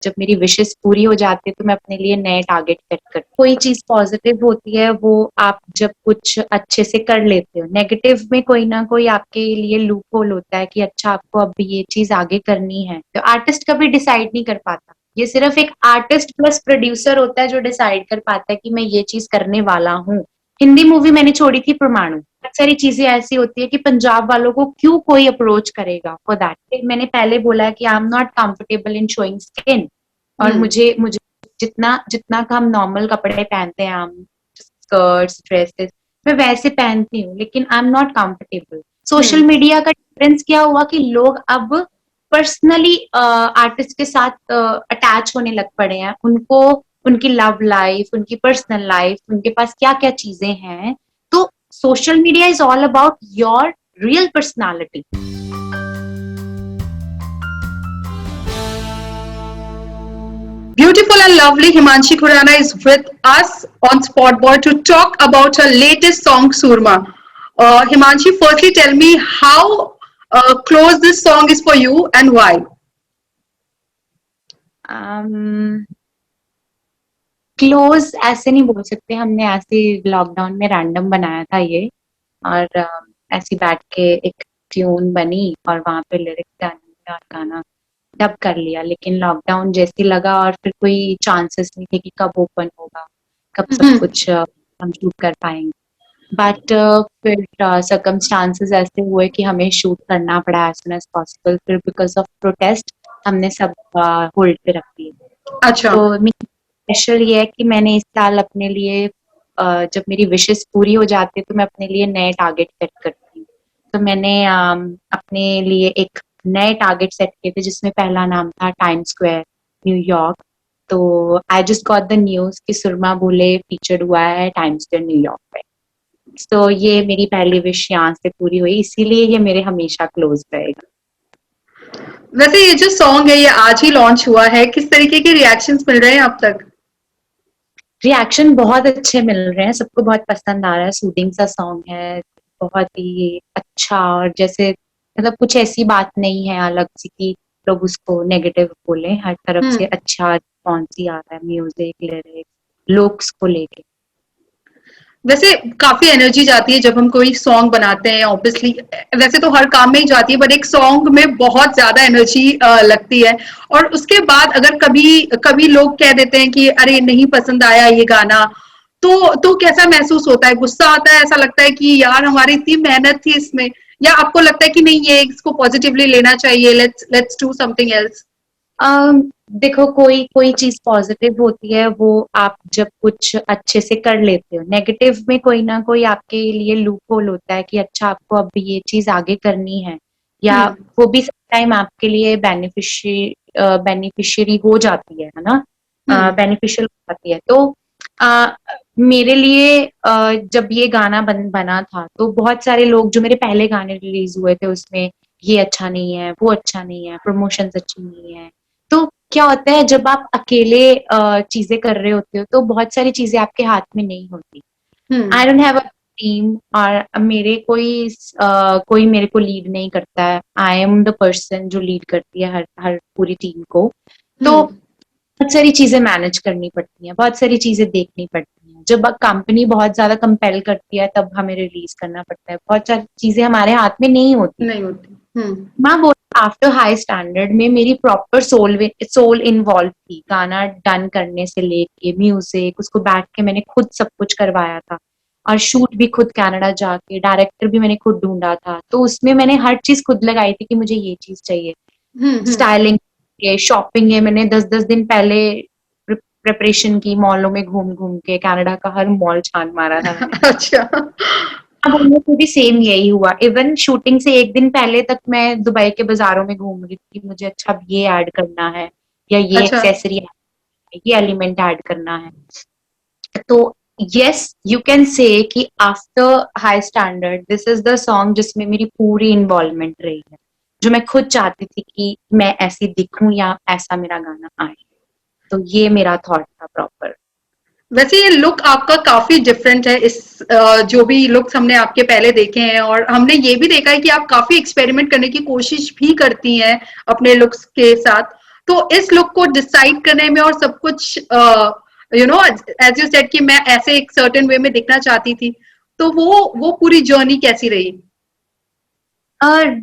जब मेरी विशेस पूरी हो जाती है तो मैं अपने लिए नए टारगेट सेट करती हूँ। कोई चीज पॉजिटिव होती है वो आप जब कुछ अच्छे से कर लेते हो, नेगेटिव में कोई ना कोई आपके लिए लूप होल होता है कि अच्छा आपको अब ये चीज आगे करनी है। तो आर्टिस्ट कभी डिसाइड नहीं कर पाता, ये सिर्फ एक आर्टिस्ट प्लस प्रोड्यूसर होता है जो डिसाइड कर पाता है कि मैं ये चीज करने वाला हूँ। हिंदी मूवी मैंने छोड़ी थी परमाणु, बहुत सारी चीजें ऐसी होती है कि पंजाब वालों को क्यों कोई अप्रोच करेगा फॉर दैट। मैंने पहले बोला कि I am not comfortable in showing skin, और हम्म। मुझे मुझे जितना जितना का हम नॉर्मल कपड़े पहनते हैं, हम स्कर्ट्स ड्रेसेस मैं वैसे पहनती हूँ, लेकिन आई am not comfortable. Social hmm. Media का डिफरेंस क्या हुआ कि लोग अब पर्सनली आर्टिस्ट के साथ अटैच होने लग पड़े हैं, उनको उनकी लव लाइफ, उनकी पर्सनल लाइफ, उनके पास क्या क्या चीजें हैं। तो social media is all about your real personality. Beautiful and lovely Himanshi Khurana is with us on Spotboard to talk about her latest song Surma. Himanshi, firstly tell me how close this song is for you and why. Close ऐसे नहीं बोल सकते, हमने ऐसे lockdown में random बनाया था ये, और ऐसी बैठ के एक ट्यून बनी और वहां पे लिरिक्स डालने और गाना डब कर लिया। लेकिन लॉकडाउन जैसे लगा और फिर कोई चांसेस नहीं थे कि कब ओपन होगा, कब सब Mhm. कुछ हम शूट कर पाएंगे। बट फिर सर्कमस्टांसेस ऐसे हुए कि हमें शूट करना पड़ा एज सुन एज पॉसिबल। फिर बिकॉज ऑफ प्रोटेस्ट हमने सब होल्ड पे रख दिए। अच्छा। तो स्पेशल ये है कि मैंने इस साल अपने लिए जब मेरी विशेस पूरी हो जाती है तो मैं अपने लिए नए टारगेट सेट करती हूँ। तो मैंने अपने लिए एक नए टारगेट सेट किए थे जिसमें पहला नाम था टाइम स्क्वायर न्यूयॉर्क। तो I just got the news कि सुरमा बुले फीचर्ड हुआ है टाइम स्क्वायर न्यूयॉर्क पे। तो ये मेरी पहली विश यहाँ से पूरी हुई, इसीलिए ये मेरे हमेशा क्लोज रहेगा। वैसे ये जो सॉन्ग है ये आज ही लॉन्च हुआ है, किस तरीके के रिएक्शंस मिल रहे हैं अब तक? रिएक्शन बहुत अच्छे मिल रहे हैं, सबको बहुत पसंद आ रहा है। सूदिंग सा सॉन्ग है, बहुत ही अच्छा, और जैसे मतलब कुछ ऐसी बात नहीं है अलग सी कि लोग उसको नेगेटिव बोले। हर तरफ से हम्म। अच्छा रिस्पॉन्स ही आ रहा है, म्यूजिक लिरिक्स लुक्स को लेके। वैसे काफी एनर्जी जाती है जब हम कोई सॉन्ग बनाते हैं, ऑब्वियसली वैसे तो हर काम में ही जाती है, बट एक सॉन्ग में बहुत ज्यादा एनर्जी लगती है। और उसके बाद अगर कभी कभी लोग कह देते हैं कि अरे नहीं पसंद आया ये गाना, तो कैसा महसूस होता है? गुस्सा आता है, ऐसा लगता है कि यार हमारी इतनी मेहनत थी इसमें, या आपको लगता है कि नहीं ये इसको पॉजिटिवली लेना चाहिए, let's let's do something else? Um, देखो, कोई कोई चीज पॉजिटिव होती है वो आप जब कुछ अच्छे से कर लेते हो, नेगेटिव में कोई ना कोई आपके लिए लूप होल होता है कि अच्छा आपको अब ये चीज आगे करनी है, या हम्म। वो भी टाइम आपके लिए बेनिफिशियरी हो जाती है ना, हम्म। बेनिफिशियल हो जाती है। तो अ, मेरे लिए जब ये गाना बना था तो बहुत सारे लोग, जो मेरे पहले गाने रिलीज हुए थे उसमें ये अच्छा नहीं है, वो अच्छा नहीं है, प्रमोशंस अच्छी नहीं है। तो क्या होता है जब आप अकेले चीजें कर रहे होते हो तो बहुत सारी चीजें आपके हाथ में नहीं होती। Hmm. I don't have a team, और मेरे कोई मेरे को लीड नहीं करता है। आई एम द पर्सन जो लीड करती है हर हर पूरी टीम को। तो हम्म। बहुत सारी चीजें मैनेज करनी पड़ती हैं, बहुत सारी चीजें देखनी पड़ती हैं। जब कंपनी बहुत ज्यादा कंपेल करती है तब हमें रिलीज करना पड़ता है, बहुत सारी चीजें हमारे हाथ में नहीं होती। नहीं होती। हम्म। मैं बोल, आफ्टर हाई स्टैंडर्ड में मेरी प्रॉपर सोल इन्वॉल्व थी, गाना डन करने से लेके म्यूजिक, उसको बैठ के मैंने खुद सब कुछ करवाया था, और शूट भी खुद कनाडा जाके, डायरेक्टर भी मैंने खुद ढूंढा था। तो उसमें मैंने हर चीज खुद लगाई थी कि मुझे ये चीज चाहिए, हम्म। स्टाइलिंग है, शॉपिंग है। मैंने 10-10 दिन पहले प्रिपरेशन की, मॉलों में घूम घूम के कनाडा का हर मॉल छान मारा था मैंने। अच्छा। अब हम लोग को भी सेम यही हुआ, इवन शूटिंग से एक दिन पहले तक मैं दुबई के बाजारों में घूम रही थी, मुझे अच्छा अब ये ऐड करना है, या ये अच्छा। एक्सेसरी, ये एलिमेंट ऐड करना है। तो यस, यू कैन से कि after high standard this is the song जिसमें मेरी पूरी इन्वॉल्वमेंट रही है, जो मैं खुद चाहती थी कि मैं ऐसी दिखूं या ऐसा मेरा गाना आए। तो ये मेरा थॉट था प्रॉपर। वैसे ये लुक आपका काफी डिफरेंट है, इस जो भी लुक्स हमने आपके पहले देखे हैं, और हमने ये भी देखा है कि आप काफी एक्सपेरिमेंट करने की कोशिश भी करती हैं अपने लुक्स के साथ। तो इस लुक को डिसाइड करने में और सब कुछ एज यू सेड कि मैं ऐसे एक सर्टेन वे में दिखना चाहती थी, तो वो पूरी जर्नी कैसी रही?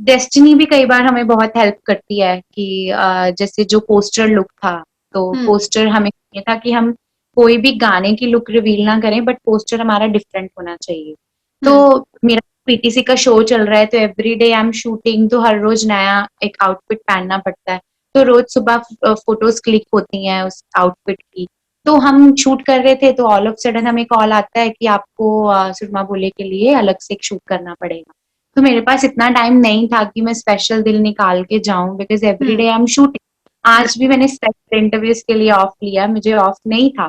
डेस्टिनी भी कई बार हमें बहुत हेल्प करती है कि जैसे जो पोस्टर लुक था, तो हम्म। पोस्टर हमें ये था कि हम कोई भी गाने की लुक रिवील ना करें, बट पोस्टर हमारा डिफरेंट होना चाहिए। तो हम्म। मेरा पीटीसी का शो चल रहा है, तो every day I am shooting, तो हर रोज नया एक आउटफिट पहनना पड़ता है। तो रोज सुबह फोटोज क्लिक होती हैं उस आउटफिट की। तो हम शूट कर रहे थे, तो ऑल ऑफ सडन हमें कॉल आता है कि आपको सुरमा बोले के लिए अलग से एक शूट करना पड़ेगा। तो मेरे पास इतना टाइम नहीं था कि मैं स्पेशल दिल निकाल के जाऊं, because every day hmm. I am shooting. आज भी मैंने स्पेशल इंटरव्यूज के लिए ऑफ लिया, मुझे ऑफ नहीं था।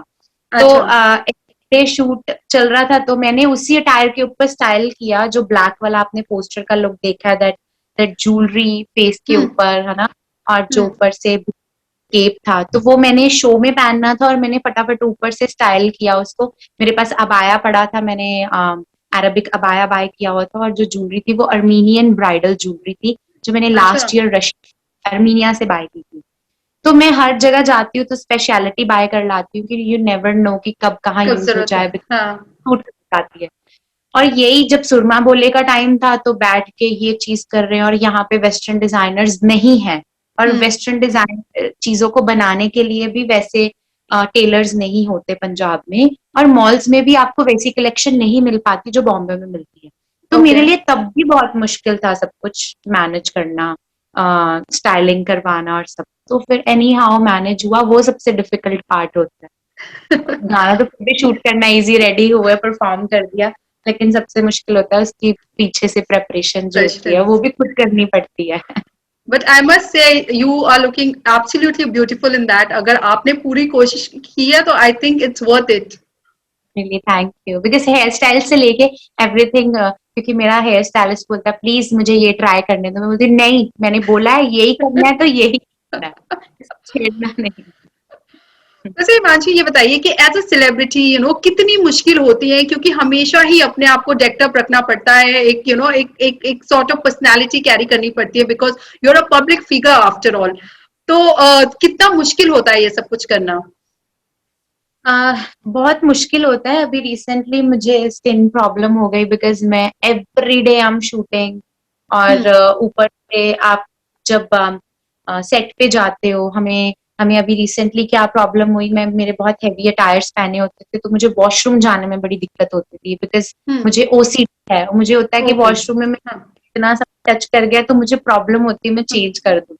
तो अच्छा। एक डे शूट चल रहा था, तो मैंने उसी अटायर के ऊपर स्टाइल किया जो ब्लैक वाला आपने पोस्टर का लुक देखा है, दैट दैट ज्वेलरी फेस के हम्म। ऊपर है ना, और जो हम्म। ऊपर से केप था, तो वो मैंने शो में पहनना था और मैंने फटाफट ऊपर से स्टाइल किया उसको। मेरे पास अबाया पड़ा था, मैंने अरबिक अबाया बाय किया हुआ था, और जो ज्वेलरी थी वो अर्मीनियन ब्राइडल ज्वेलरी थी, जो मैंने अच्छा। लास्ट ईयर रशिया अर्मीनिया से बाय की थी। तो मैं हर जगह जाती हूँ तो स्पेशलिटी बाय कर लाती हूँ कि यू नेवर नो कि कब कहाँ कब यूज हो जरूरत जाए, है, हाँ। सूट जाती है। और यही जब सुरमा बोले का टाइम था, तो बैठ के ये चीज कर रहे हैं, और यहाँ पे वेस्टर्न डिजाइनर्स नहीं है, और हम्म। वेस्टर्न डिजाइन चीजों को बनाने के लिए भी वैसे टेलर्स नहीं होते पंजाब में, और मॉल्स में भी आपको वैसी कलेक्शन नहीं मिल पाती जो बॉम्बे में मिलती है। तो ओके। मेरे लिए तब भी बहुत मुश्किल था सब कुछ मैनेज करना, स्टाइलिंग करवाना और सब। तो फिर एनी हाउ मैनेज हुआ, वो सबसे डिफिकल्ट पार्ट होता है। गाना तो फिर भी शूट करना इजी, रेडी हुए परफॉर्म कर दिया, लेकिन सबसे मुश्किल होता है उसकी पीछे से प्रेपरेशन जो होती है, वो भी खुद करनी पड़ती है। But I must say you are looking absolutely beautiful in that. अगर आपने पूरी कोशिश की है तो I think it's worth it. Really thank you, because hair style से लेके एवरीथिंग, क्योंकि मेरा हेयर स्टाइलिस्ट बोलता है प्लीज मुझे ये ट्राई करने दो, मैं बोलती नहीं, मैंने बोला है यही करना है तो यही करना है, छेड़ना नहीं। वैसे हिमांशी ये बताइए कि एज अ सेलिब्रिटी कितनी मुश्किल होती है, क्योंकि हमेशा ही अपने आप को डेक्ड अप रखना पड़ता है, एक एक सॉर्ट ऑफ पर्सनालिटी कैरी करनी पड़ती है, because you are a public figure after all. तो कितना मुश्किल होता है ये सब कुछ करना? बहुत मुश्किल होता है। अभी रिसेंटली मुझे स्किन प्रॉब्लम हो गई, बिकॉज मैं every day I am shooting, और हम्म। ऊपर से आप जब सेट पे जाते हो, हमें हमें अभी रिसेंटली क्या प्रॉब्लम हुई, मैं मेरे बहुत हैवी अटायर्स पहने होते थे, तो मुझे वॉशरूम जाने में बड़ी दिक्कत होती थी, बिकॉज हम्म। मुझे ओसीडी है, और मुझे होता है कि ओके। वॉशरूम में मैं हाँ। इतना सब टच कर गया तो मुझे प्रॉब्लम होती है, मैं हाँ। चेंज कर दूं।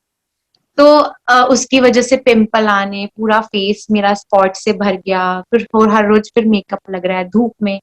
तो उसकी वजह से पिंपल आने, पूरा फेस मेरा स्पॉट से भर गया, फिर हर रोज फिर मेकअप लग रहा है धूप में,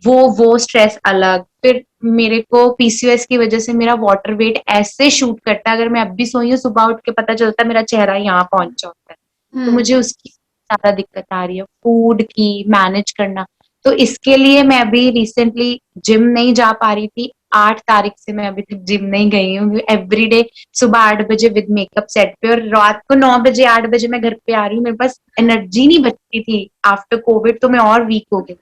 वो स्ट्रेस अलग। फिर मेरे को पीसीओएस की वजह से मेरा वाटर वेट ऐसे शूट करता है, अगर मैं अब भी सोई हूँ सुबह उठ के पता चलता है मेरा चेहरा यहाँ पहुंचा होता है। तो हम्म। मुझे उसकी ज्यादा दिक्कत आ रही है, फूड की मैनेज करना। तो इसके लिए मैं अभी रिसेंटली जिम नहीं जा पा रही थी, 8 तारीख से मैं अभी तक जिम नहीं गई हूँ। एवरी डे सुबह 8 बजे विद मेकअप सेट पे, और रात को 9 बजे 8 बजे मैं घर पे आ रही हूँ, मेरे पास एनर्जी नहीं बचती थी आफ्टर कोविड, तो मैं और वीक हो गई।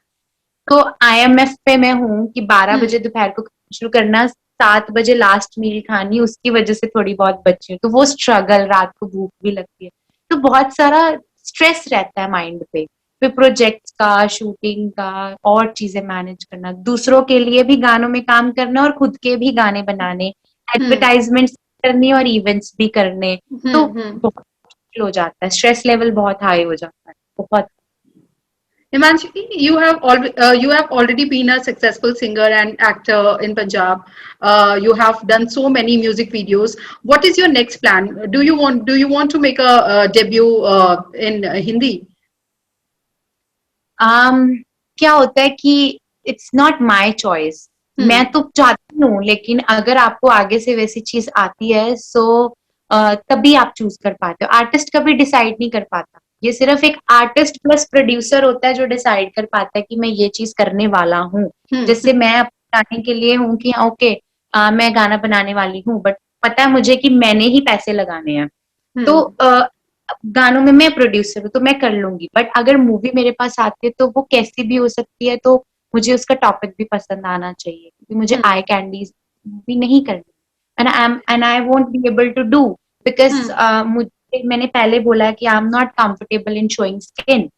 तो आईएमएफ पे मैं हूँ कि 12 बजे हम्म। दोपहर को खाना शुरू करना, 7 बजे लास्ट मील खानी, उसकी वजह से थोड़ी बहुत बची हूँ, तो वो स्ट्रगल, रात को भूख भी लगती है, तो बहुत सारा स्ट्रेस रहता है माइंड पे। फिर प्रोजेक्ट्स का, शूटिंग का, और चीजें मैनेज करना, दूसरों के लिए भी गानों में काम करना और खुद के भी गाने बनाने, हम्म। एडवर्टाइजमेंट्स करनी और इवेंट्स भी करने। तो हम्म। बहुत मुश्किल हो जाता है, स्ट्रेस लेवल बहुत हाई हो जाता है, बहुत। Himanshi, you have already been a successful singer and actor in Punjab. You have done so many music videos. What is your next plan? Do you want to make a debut in Hindi? क्या होता है कि it's not my choice, मैं Hmm. तो चाहती हूँ, लेकिन अगर आपको आगे से वैसी चीज आती है, सो तभी आप चूज कर पाते हो। आर्टिस्ट कभी डिसाइड नहीं कर पाता, ये सिर्फ एक आर्टिस्ट प्लस प्रोड्यूसर होता है जो डिसाइड कर पाता है कि मैं ये चीज करने वाला हूँ। Hmm. जैसे मैं अपने गाने के लिए हूँ कि ओके, मैं गाना बनाने वाली हूँ, बट पता है मुझे कि मैंने ही पैसे लगाने हैं। तो Hmm. गानों में मैं प्रोड्यूसर हूँ तो मैं कर लूंगी, बट अगर मूवी मेरे पास आती है तो वो कैसी भी हो सकती है, तो मुझे उसका टॉपिक भी पसंद आना चाहिए, क्योंकि मुझे Hmm. आई कैंडीज मूवी नहीं करनी, and I won't be able to do, because Hmm. मैंने पहले बोला कि I am not comfortable in showing skin,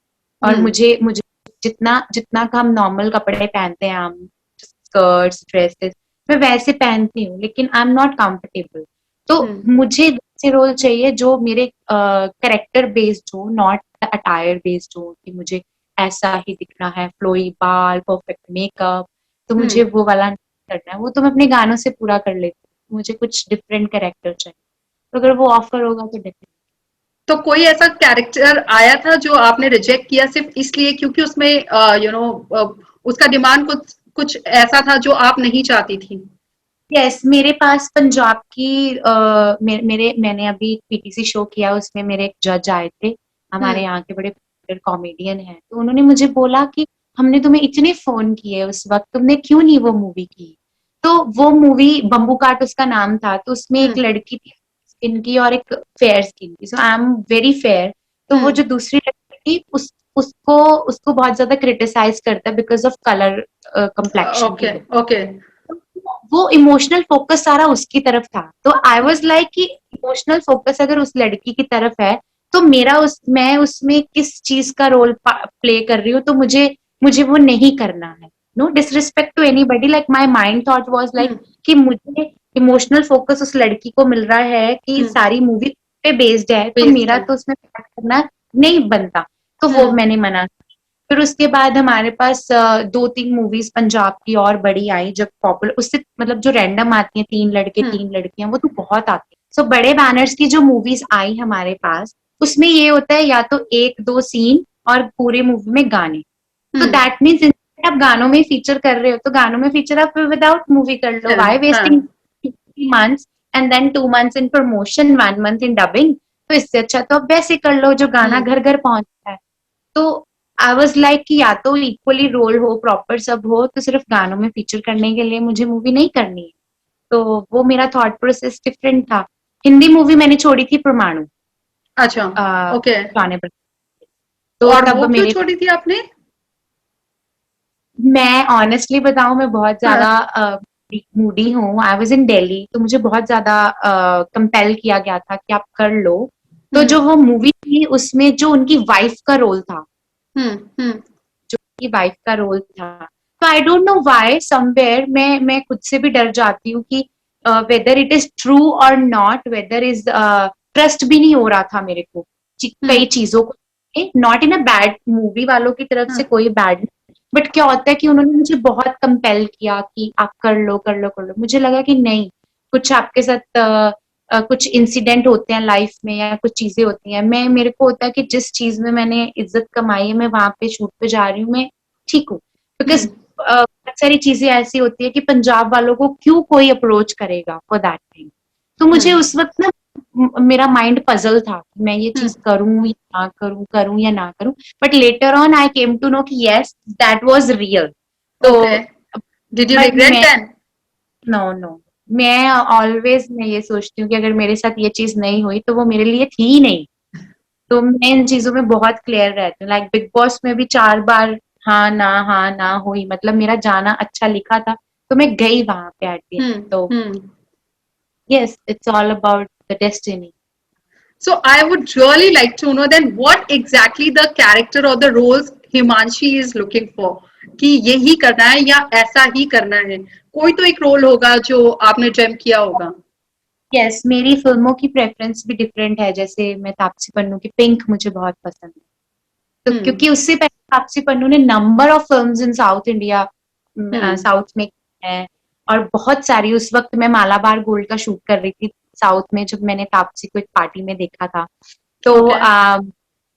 और हम्म मुझे मुझे जितना जितना का हम नॉर्मल कपड़े पहनते हैं, हम स्कर्ट्स ड्रेसेस, मैं वैसे पहनती हूँ, लेकिन आई एम नॉट कंफर्टेबल। तो हम्म मुझे वैसे रोल चाहिए जो मेरे करेक्टर बेस्ड हो, नॉट अटायर बेस्ड हो, कि मुझे ऐसा ही दिखना है, फ्लोई बाल, परफेक्ट मेकअप, तो मुझे हम्म। वो वाला नहीं करना है। वो तो मैं अपने गानों से पूरा कर लेती हूँ, मुझे कुछ डिफरेंट कैरेक्टर चाहिए, तो अगर वो ऑफर होगा तो डेफिनेटली। तो कोई ऐसा कैरेक्टर आया था जो आपने रिजेक्ट किया सिर्फ इसलिए क्योंकि उसमें उसका डिमांड कुछ कुछ ऐसा था जो आप नहीं चाहती थी? यस, मेरे पास पंजाब की मैंने अभी पीटीसी शो किया, उसमें मेरे एक जज आए थे, हमारे हम्म यहाँ के बड़े कॉमेडियन हैं, तो उन्होंने मुझे बोला कि हमने तुम्हें इतने फोन किए उस वक्त, तुमने क्यों नहीं वो मूवी की? तो वो मूवी बम्बू काट उसका नाम था, तो उसमें एक हम्म लड़की थी स्किन की और एक फेयर स्किन की, सो आई एम वेरी फेयर। तो वो हम्म। जो दूसरी लड़की थी उसको उसको बहुत ज्यादा क्रिटिसाइज करता है बिकॉज ऑफ कलर, कम्प्लेक्शन की ओके वजह। ओके। वो इमोशनल फोकस सारा उसकी तरफ था, तो आई वाज लाइक कि इमोशनल फोकस अगर उस लड़की की तरफ है, तो मैं उसमें किस चीज का रोल प्ले कर रही हूँ, तो मुझे मुझे वो नहीं करना है। No disrespect to anybody, like my mind thought was like hmm कि मुझे इमोशनल फोकस उस लड़की को मिल रहा है कि हम्म। सारी मूवी पे बेस्ड है, तो बेस्ड मेरा है। तो उसमें part करना नहीं बनता, तो वो हम्म मैंने मना। फिर उसके बाद हमारे पास 2-3 मूवीज पंजाब की और बड़ी आई, जब पॉपुलर उससे मतलब जो रैंडम आती हैं, 3 लड़के हम्म 3 लड़कियां, वो तो बहुत आती है। सो बड़े बैनर्स की जो मूवीज आई हमारे पास, उसमें ये होता है या तो 1-2 सीन और पूरे मूवी में गाने। तो हम्म। दैट मीन्स आप गानों में फीचर कर रहे हो, तो गानों में फीचर आप विदाउट मूवी कर लो, हाँ वाई वेस्टिंग हाँ। 3 months and then 2 months in promotion, 1 month in dubbing. तो इससे अच्छा तो आप वैसे कर लो जो गाना हम्म घर घर पहुंचता है। तो आई वॉज लाइक कि या तो इक्वली रोल हो, प्रॉपर सब हो, तो सिर्फ गानों में फीचर करने के लिए मुझे मूवी नहीं करनी है। तो वो मेरा थॉट प्रोसेस डिफरेंट था। हिंदी मूवी मैंने छोड़ी थी परमाणु, अच्छा। ओके। गाने पर। तो और तब वो क्यों मेरे छोड़ी थी आपने? मैं ऑनेस्टली बताऊं, मैं बहुत हाँ। ज्यादा मूडी हूँ। आई वॉज इन दिल्ली, तो मुझे बहुत ज्यादा कंपेल किया गया था कि आप कर लो। तो हम्म जो वो मूवी थी उसमें जो उनकी वाइफ का रोल था, हम्म। जो की वाइफ का रोल था, तो I don't know why somewhere मैं खुद से भी डर जाती हूँ कि वेदर इट इज ट्रू और नॉट, वेदर इज ट्रस्ट भी नहीं हो रहा था मेरे को कई हम्म। चीजों को। Not in a bad, movie वालों की तरफ से हाँ। कोई बैड, बट क्या होता है कि उन्होंने मुझे बहुत कंपेल किया कि आप कर लो कर लो कर लो। मुझे लगा कि नहीं, कुछ आपके साथ कुछ इंसिडेंट होते हैं लाइफ में, या कुछ चीजें होती हैं, मैं मेरे को होता है कि जिस चीज में मैंने इज्जत कमाई है, मैं वहां पे शूट पे जा रही हूँ, मैं ठीक हूँ। बिकॉज हम्म बहुत सारी चीजें ऐसी होती है कि पंजाब वालों को क्यों कोई अप्रोच करेगा फॉर दैट थिंग। तो मुझे हम्म उस वक्त ना मेरा माइंड पजल था कि मैं ये हम्म। चीज करूं या ना करूं, करूं या ना करूं। But later on I came to know कि यस, दैट वाज रियल। तो okay. Did you but regret मैं, देन? नो नो, मैं ऑलवेज मैं ये सोचती हूँ कि अगर मेरे साथ ये चीज नहीं हुई तो वो मेरे लिए थी ही नहीं। तो मैं इन चीजों में बहुत क्लियर रहती हूँ, लाइक बिग बॉस में भी 4 बार हाँ ना हुई, मतलब मेरा जाना अच्छा लिखा था, तो मैं गई वहां पे एट द एंड। तो hmm. Yes, it's all about the destiny. So I would really like to know then what exactly the character or the roles Himanshi is looking for, कि यही करना है या ऐसा ही करना है? कोई तो एक रोल होगा जो आपने ड्रीम किया होगा। यस, मेरी फिल्मों की प्रेफरेंस भी डिफरेंट है, जैसे मैं तापसी पन्नू की पिंक मुझे बहुत पसंद है, तो हम्म क्योंकि उससे पहले तापसी पन्नू ने number of films in south India, hmm. South में है, और बहुत सारी, उस वक्त मैं मालाबार गोल्ड का शूट कर रही थी साउथ में, जब मैंने तापसी को एक पार्टी में देखा था। तो ओके।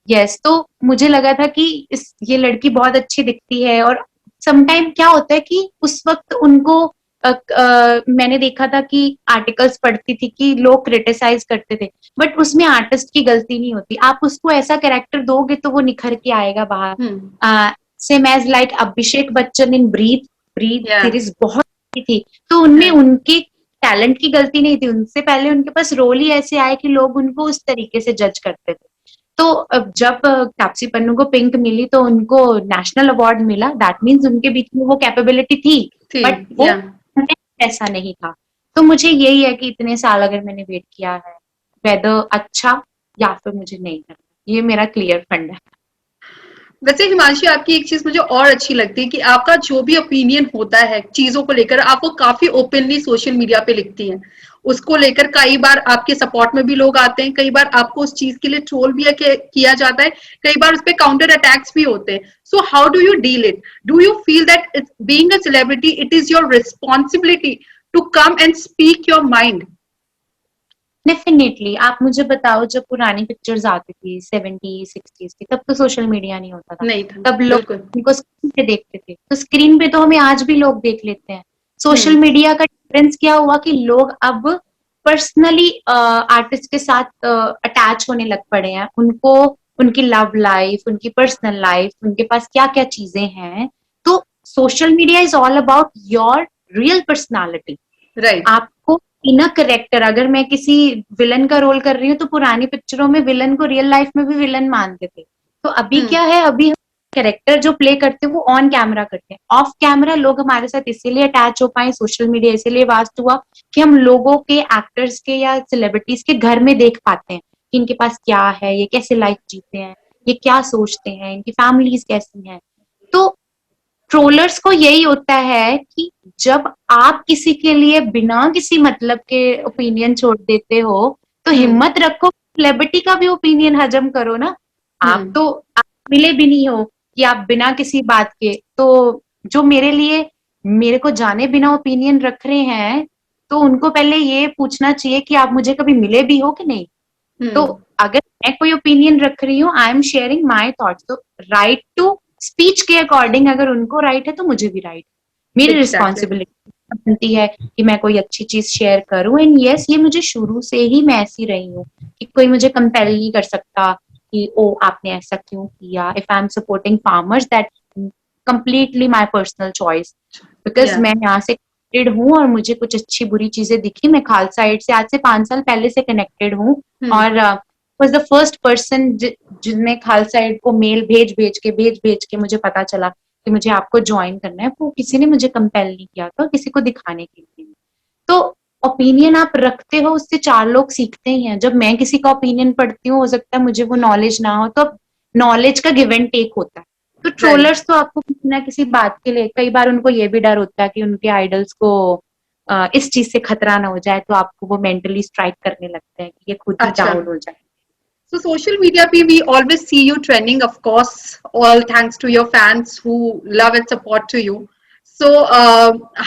यस, तो मुझे लगा था कि ये लड़की बहुत अच्छी दिखती है। और समटाइम क्या होता है कि उस वक्त उनको मैंने देखा था कि आर्टिकल्स पढ़ती थी कि लोग क्रिटिसाइज करते थे, बट उसमें आर्टिस्ट की गलती नहीं होती। आप उसको ऐसा कैरेक्टर दोगे तो वो निखर के आएगा हम्म। बाहर। Same as like Abhishek Bachchan इन ब्रीथ, ब्रीथ या सीरीज बहुत अच्छी थी, तो उनमें या। उनके टैलेंट की गलती नहीं थी, उनसे पहले उनके पास रोल ही ऐसे आए कि लोग उनको उस तरीके से जज करते थे। तो जब तापसी पन्नू को पिंक मिली तो उनको नेशनल अवार्ड मिला, दैट मीन्स उनके बीच में वो कैपेबिलिटी थी, थी। बट वो या। ऐसा नहीं था। तो मुझे यही है कि इतने साल अगर मैंने वेट किया है, वेदर अच्छा या फिर मुझे नहीं करना। ये मेरा क्लियर फंड है। वैसे हिमांशी, आपकी एक चीज मुझे और अच्छी लगती है कि आपका जो भी ओपिनियन होता है चीजों को लेकर, आप वो काफी ओपनली सोशल मीडिया पे लिखती हैं। उसको लेकर कई बार आपके सपोर्ट में भी लोग आते हैं, कई बार आपको उस चीज के लिए ट्रोल भी किया जाता है, कई बार उस पे काउंटर अटैक्स भी होते हैं। So how do you deal it? Do you feel that being a celebrity it is your responsibility to come and speak your mind? Definitely. आप मुझे बताओ, जब पुरानी पिक्चर्स आती थी 70s 60s की, तब तो सोशल मीडिया नहीं होता था। नहीं था। तब लोग बिल्कुल। उनको स्क्रीन पे देखते थे, तो स्क्रीन पे तो हमें आज भी लोग देख लेते हैं। सोशल हम्म। मीडिया का डिफरेंस क्या हुआ कि लोग अब पर्सनली आर्टिस्ट के साथ अटैच होने लग पड़े हैं। उनको उनकी लव लाइफ, उनकी पर्सनल लाइफ, उनके पास क्या क्या चीजें हैं। तो social media is all about your real personality. Right. आपको इन अ करेक्टर, अगर मैं किसी विलन का रोल कर रही हूँ तो पुरानी पिक्चरों में विलन को रियल लाइफ में भी विलन मानते थे। तो अभी हम्म। क्या है, अभी कैरेक्टर जो प्ले करते हैं वो ऑन कैमरा करते हैं। ऑफ कैमरा लोग हमारे साथ इसीलिए अटैच हो पाए, सोशल मीडिया इसीलिए वास्ट हुआ कि हम लोगों के, एक्टर्स के या सेलिब्रिटीज के घर में देख पाते हैं कि इनके पास क्या है, ये कैसे लाइफ जीते हैं, ये क्या सोचते हैं, इनकी फैमिलीज कैसी हैं। तो ट्रोलर्स को यही होता है कि जब आप किसी के लिए बिना किसी मतलब के ओपिनियन छोड़ देते हो, तो हम्म। हिम्मत रखो, सेलिब्रिटी का भी ओपिनियन हजम करो ना। हम्म। आप मिले भी नहीं हो कि आप बिना किसी बात के, तो जो मेरे लिए, मेरे को जाने बिना ओपिनियन रख रहे हैं, तो उनको पहले ये पूछना चाहिए कि आप मुझे कभी मिले भी हो कि नहीं। तो हम्म। अगर मैं कोई ओपिनियन रख रही हूँ, I am sharing my thoughts, तो राइट टू स्पीच के अकॉर्डिंग अगर उनको राइट है तो मुझे भी राइट है। मेरी एग्जैक्टली। रिस्पॉन्सिबिलिटी बनती है कि मैं कोई अच्छी चीज शेयर करूं। एंड यस, ये मुझे शुरू से ही, मैं ऐसी रही हूँ कि कोई मुझे कंपेल नहीं कर सकता कि ओ आपने ऐसा क्यों किया। If I am supporting farmers, that completely my personal choice, because या। मैं यहाँ से कनेक्टेड हूँ और मुझे कुछ अच्छी बुरी चीजें दिखी। मैं खालसा एड से आज से 5 साल पहले से कनेक्टेड हूँ, और वॉज द फर्स्ट पर्सन जिनने खालसा एड को मेल भेज भेज के मुझे पता चला कि मुझे आपको ज्वाइन करना है। वो किसी ने मुझे कंपेल नहीं किया था, किसी को दिखाने के लिए। तो ओपिनियन आप रखते हो, उससे 4 लोग सीखते ही हैं। जब मैं किसी का ओपिनियन पढ़ती हूँ, हो सकता है मुझे वो नॉलेज ना हो, तो नॉलेज का गिव एंड टेक होता है। तो राइट। ट्रोलर्स तो आपको किसी ना किसी बात के लिए, कई बार उनको ये भी डर होता है कि उनके आइडल्स को इस चीज से खतरा ना हो जाए, तो आपको वो मेंटली स्ट्राइक करने लगते हैं कि ये खुद ही अच्छा। डाउन हो जाए। So social media pe we always see you trending, of course, all thanks to your fans who love and support to you. So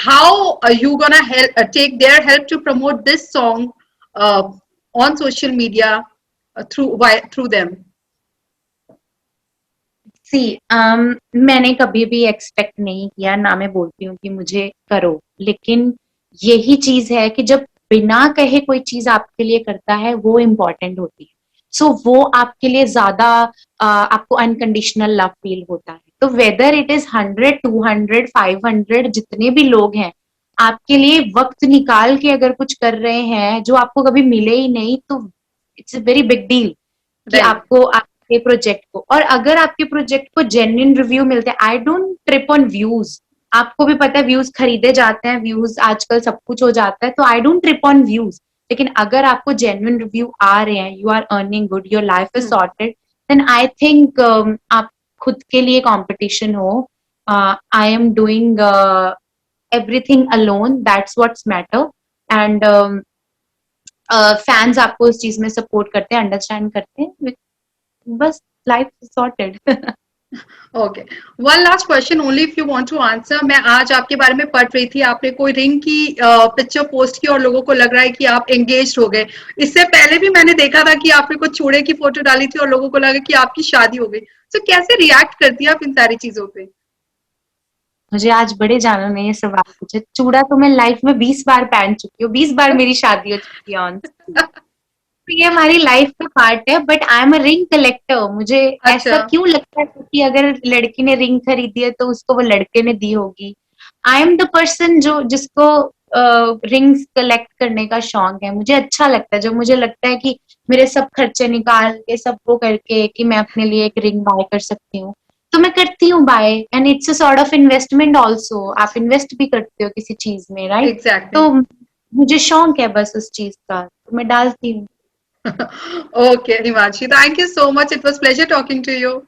how are you gonna help take their help to promote this song uh, on social media through them? सी मैंने कभी भी expect नहीं किया, ना मैं बोलती हूँ कि मुझे करो, लेकिन यही चीज है कि जब बिना कहे कोई चीज आपके लिए करता है, वो इम्पोर्टेंट होती है। सो वो आपके लिए ज्यादा आपको अनकंडीशनल लव फील होता है। तो वेदर इट इज 100 200 500 जितने भी लोग हैं, आपके लिए वक्त निकाल के अगर कुछ कर रहे हैं जो आपको कभी मिले ही नहीं, तो it's a very big deal कि Right. आपको आपके प्रोजेक्ट को, और अगर आपके प्रोजेक्ट को जेन्युइन रिव्यू मिलते हैं, आई डोंट ट्रिप ऑन व्यूज। आपको भी पता है व्यूज खरीदे जाते हैं, व्यूज आजकल सब कुछ हो जाता है, तो I don't trip on views. लेकिन अगर आपको जेन्युइन रिव्यू आ रहे हैं, you are earning good, your life is Hmm. Sorted, then I think आप खुद के लिए कंपटीशन हो। I am doing everything alone, that's what's matter. And fans आपको उस चीज में सपोर्ट करते हैं, अंडरस्टैंड करते हैं, बस life sorted. Okay. One last question only if you want to answer. मैं आज आपके बारे में पढ़ रही थी, आपने कोई रिंग की पिक्चर पोस्ट की और लोगों को लग रहा है कि आप एंगेज हो गए। इससे पहले भी मैंने देखा था कि आपने कुछ चूड़े की फोटो डाली थी और लोगों को लगा कि आपकी शादी हो गई। तो कैसे रिएक्ट करती है आप इन सारी चीजों पे? मुझे आज बड़े जानों ने ये सवाल पूछा। चूड़ा तो मैं लाइफ में 20 बार पहन चुकी हूँ, 20 बार मेरी शादी हो चुकी है ऑन स्क्रीन। तो ये हमारी लाइफ का पार्ट है, but I am a ring collector. मुझे अच्छा। ऐसा क्यों लगता है कि अगर लड़की ने रिंग खरीदी है तो उसको वो लड़के ने दी होगी। आई एम द पर्सन जो जिसको रिंग्स कलेक्ट करने का शौक है। मुझे अच्छा लगता है जब मुझे लगता है कि मेरे सब खर्चे निकाल के, सब वो करके, कि मैं अपने लिए एक रिंग बाय कर सकती हूँ, तो मैं करती हूँ buy. And it's a sort of investment also, आप इन्वेस्ट भी करते हो किसी चीज में, राइट? एग्जैक्टली। तो मुझे शौक है बस उस चीज का, तो मैं डालती हूँ। Okay, Himanshi, thank you so much. It was pleasure talking to you.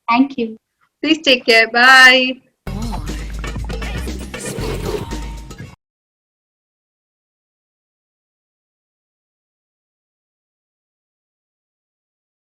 Thank you. Please take care. Bye.